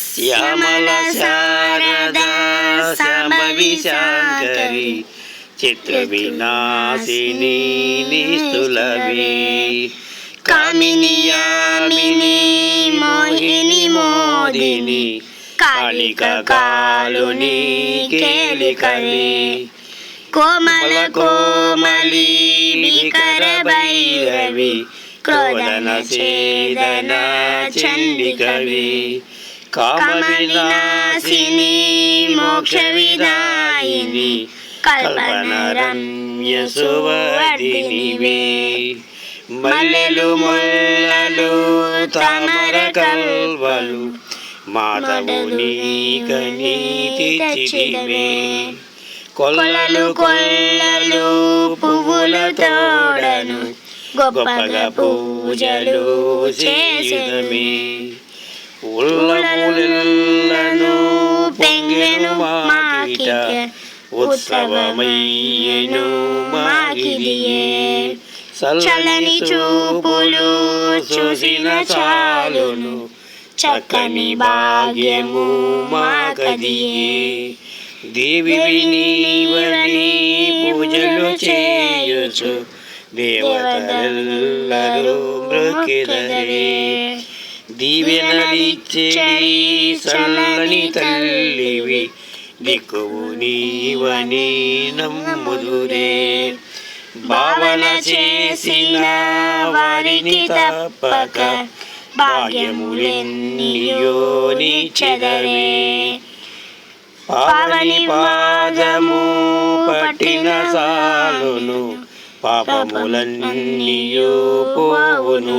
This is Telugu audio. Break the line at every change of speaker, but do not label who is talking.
శ్యామల శారదా శాంభవి శాంకరి చిత్ర వినాశిని నిస్తులవి కామిని యామిని మోహిని మోదిని కాళిక కాలుని కేళికవి కోమల కోమలి వికర భైరవి క్రోధన ఛేదన చండికవి కామ వినాశిని మోక్ష విదాయిని కల్పన రమ్య సువర్ధినివే మల్లెలు ముల్లలు తామర కల్వలు మాధవు నీక నీతి చిరివే కొల్లలు కొల్లలు పువ్వుల తోడను గొప్పగా పూజలు చేసిదమే ఉల్లములను పెంగెను మాకిట ఉత్సవమయ్యెను మాకిదియే చల్లని చూపులు చూసిన చాలును చక్కని భాగ్యము మాకదియే దేవివి నీవని పూజలు చేయుచు దేవతలెల్లరూ మృక్కెదరే దీవెనలిచ్చేడి చల్లని తల్లివి దిక్కువు నీవని నమ్ముదురే భావన చేసిన వారికి తప్పక భాగ్యములెన్నియో నిచ్చెదరే పావని పాదము పట్టిన సాలును పాపములన్నీయో పోవును